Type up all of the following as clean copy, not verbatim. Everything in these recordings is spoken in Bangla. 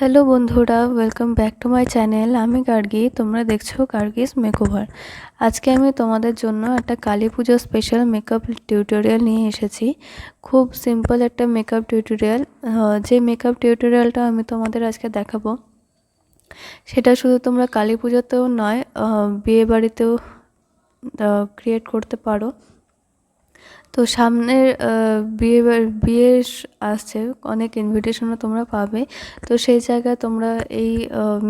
হ্যালো বন্ধুরা, welcome back to my channel. আমি গার্গি, তোমরা দেখছো গার্গিস মেকওভার। আজকে আমি তোমাদের জন্য একটা কালী পুজো স্পেশাল মেকআপ টিউটোরিয়াল নিয়ে এসেছি। খুব সিম্পল একটা মেকআপ টিউটোরিয়াল। যে মেকআপ টিউটোরিয়ালটা আমি তোমাদের আজকে দেখাবো সেটা শুধু তোমরা কালী পুজোতেও নয়, বিয়ে বাড়িতেও ক্রিয়েট করতে পারো। তো সামনের বিয়ে আসছে, অনেক ইনভিটেশনও তোমরা পাবে। তো সেই জায়গায় তোমরা এই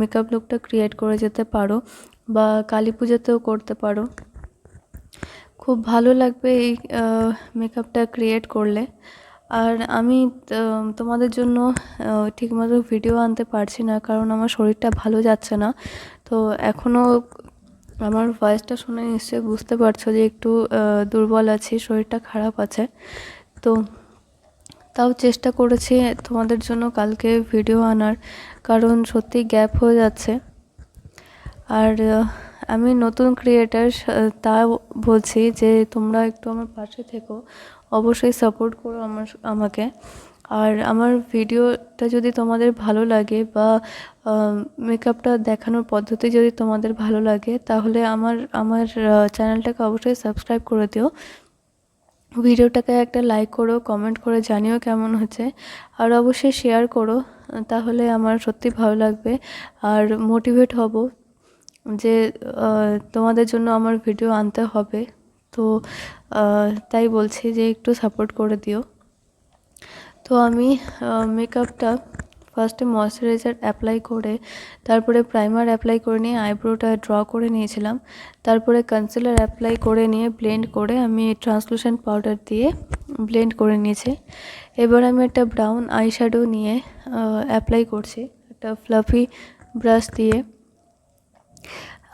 মেকআপ লুকটা ক্রিয়েট করে যেতে পারো বা কালী পুজোতেও করতে পারো। খুব ভালো লাগবে এই মেকআপটা ক্রিয়েট করলে। আর আমি তোমাদের জন্য ঠিকমতো ভিডিও আনতে পারছি না, কারণ আমার শরীরটা ভালো যাচ্ছে না। তো এখনও আমার ভয়েসটা শুনে নিশ্চয়ই বুঝতে পারছো যে একটু দুর্বল আছি, শরীরটা খারাপ আছে। তো তাও চেষ্টা করেছি তোমাদের জন্য কালকে ভিডিও আনার, কারণ সত্যি গ্যাপ হয়ে যাচ্ছে। আর আমি নতুন ক্রিয়েটার, তা বলছি যে তোমরা একটু আমার পাশে থেকো, অবশ্যই সাপোর্ট করো আমাকে। আর আমার ভিডিওটা যদি তোমাদের ভালো লাগে বা মেকআপটা দেখানোর পদ্ধতি যদি তোমাদের ভালো লাগে, তাহলে আমার চ্যানেলটাকে অবশ্যই সাবস্ক্রাইব করে দিও। ভিডিওটাকে একটা লাইক করো, কমেন্ট করে জানিও কেমন হয়েছে, আর অবশ্যই শেয়ার করো, তাহলে আমার সত্যি ভালো লাগবে আর মোটিভেট হব যে তোমাদের জন্য আমার ভিডিও আনতে হবে। তো তাই বলছি যে একটু সাপোর্ট করে দিও। তো আমি মেকআপটা ফার্স্টে ময়শ্চারাইজার অ্যাপ্লাই করে, তারপরে প্রাইমার অ্যাপ্লাই করে নিয়ে আইব্রোটা ড্র করে নিয়েছিলাম। তারপরে কনসিলার অ্যাপ্লাই করে নিয়ে ব্লেন্ড করে আমি ট্রান্সলুসেন্ট পাউডার দিয়ে ব্লেন্ড করে নিয়েছি। এবার আমি একটা ব্রাউন আইশ্যাডো নিয়ে অ্যাপ্লাই করছি একটা ফ্লাফি ব্রাশ দিয়ে।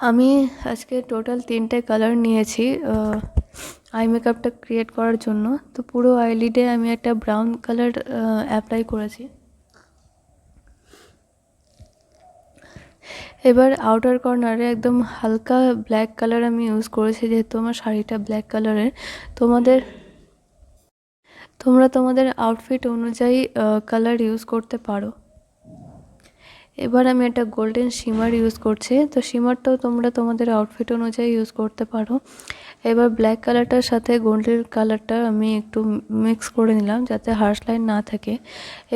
আমি আজকে টোটাল 3টে কালার নিয়েছি আই মেকআপটা ক্রিয়েট করার জন্য। তো পুরো আইলিডে আমি একটা ব্রাউন কালার অ্যাপ্লাই করেছি। এবার আউটার কর্নারে একদম হালকা ব্ল্যাক কালার আমি ইউজ করেছি, যেহেতু আমার শাড়িটা ব্ল্যাক কালারের। তোমরা তোমাদের আউটফিট অনুযায়ী কালার ইউজ করতে পারো। এবার আমি একটা গোল্ডেন শিমার ইউজ করছি, তো শিমারটাও তোমরা তোমাদের আউটফিট অনুযায়ী ইউজ করতে পারো। এবার ব্ল্যাক কালারটার সাথে গোল্ডেন কালারটা আমি একটু মিক্স করে নিলাম যাতে হার্শ লাইন না থাকে।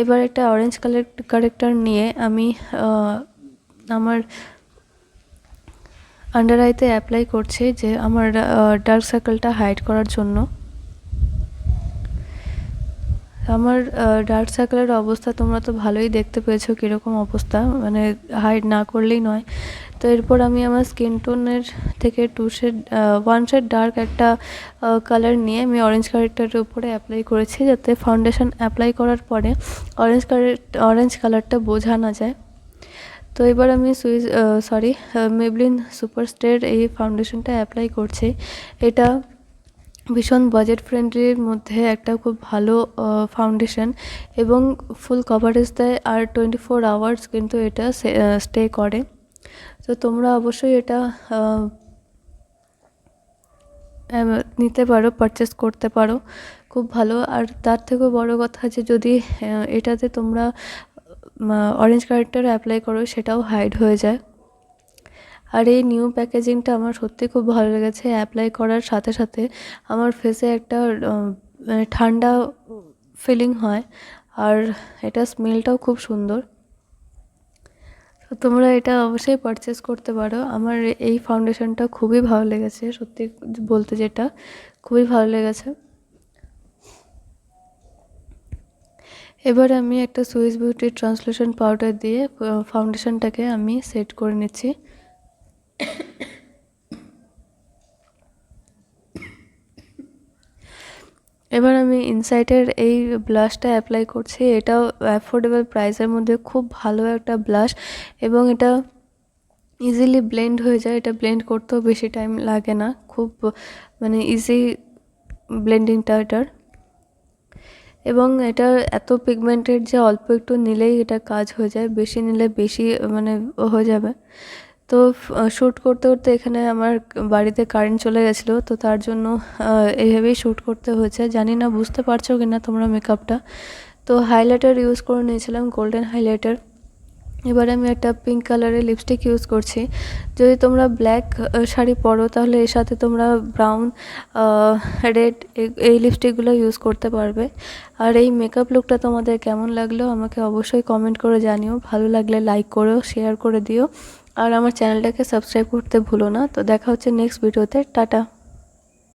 এবার একটা অরেঞ্জ কারেক্টার নিয়ে আমি আমার আন্ডার আইতে অ্যাপ্লাই করছি, যে আমার ডার্ক সার্কেলটা হাইড করার জন্য। আমার ডার্ক সার্কেলের অবস্থা তোমরা তো ভালোই দেখতে পেয়েছো কীরকম অবস্থা, মানে হাইড না করলেই নয়। তো এরপর আমি আমার স্কিন টোনের থেকে 1 শেড ডার্ক একটা কালার নিয়ে আমি অরেঞ্জ কালারটার উপরে অ্যাপ্লাই করেছি, যাতে ফাউন্ডেশন অ্যাপ্লাই করার পরে অরেঞ্জ কালারটা বোঝা না যায়। তো এবার আমি মেবলিন সুপারস্টের এই ফাউন্ডেশনটা অ্যাপ্লাই করছি। এটা ভীষণ বাজেট ফ্রেন্ডলির মধ্যে একটা খুব ভালো ফাউন্ডেশন, এবং ফুল কভারেজ দেয়, আর 24 আওয়ার্স কিন্তু এটা স্টে করে। তো তোমরা অবশ্যই এটা নিতে পারো, পারচেস করতে পারো, খুব ভালো। আর তার থেকেও বড় কথা যে যদি এটাতে তোমরা অরেঞ্জ কালারটা অ্যাপ্লাই করো, সেটাও হাইড হয়ে যায়। আর এই নিউ প্যাকেজিংটা আমার সত্যি খুব ভালো লেগেছে। অ্যাপ্লাই করার সাথে সাথে আমার ফেসে একটা ঠান্ডা ফিলিং হয়, আর এটা স্মেলটাও খুব সুন্দর। তো তোমরা এটা অবশ্যই পারচেস করতে পারো। আমার এই ফাউন্ডেশনটা খুবই ভালো লেগেছে, সত্যি বলতে যেটা খুবই ভালো লেগেছে। এবার আমি একটা সুইস বিউটি ট্রান্সলুসেন্ট পাউডার দিয়ে ফাউন্ডেশনটাকে আমি সেট করে নিচ্ছি। এবার আমি ইনসাইটের এই ব্লাশটা অ্যাপ্লাই করছি। এটাও অ্যাফোর্ডেবল প্রাইসের মধ্যে খুব ভালো একটা ব্লাশ, এবং এটা ইজিলি ব্লেন্ড হয়ে যায়। এটা ব্লেন্ড করতেও বেশি টাইম লাগে না, খুব মানে ইজি ব্লেন্ডিংটা এটার। এবং এটা এত পিগমেন্টেড যে অল্প একটু নিলেই এটা কাজ হয়ে যায়, বেশি নিলে বেশি মানে হয়ে যাবে। তো শ্যুট করতে করতে এখানে আমার বাড়িতে কারেন্ট চলে গেছিলো, তো তার জন্য এইভাবেই শ্যুট করতে হয়েছে। জানি না বুঝতে পারছো কি না তোমরা মেকআপটা। তো হাইলাইটার ইউজ করে নিয়েছিলাম, গোল্ডেন হাইলাইটার। এবার আমি একটা পিঙ্ক কালারের লিপস্টিক ইউজ করছি। যদি তোমরা ব্ল্যাক শাড়ি পরো তাহলে এর সাথে তোমরা ব্রাউন, রেড এই লিপস্টিকগুলো ইউজ করতে পারবে। আর এই মেকআপ লুকটা তোমাদের কেমন লাগলো আমাকে অবশ্যই কমেন্ট করে জানিও। ভালো লাগলে লাইক করো, শেয়ার করে দিও, আর আমার চ্যানেলটাকে সাবস্ক্রাইব করতে ভুলো না। তো দেখা হচ্ছে নেক্সট ভিডিওতে। টাটা।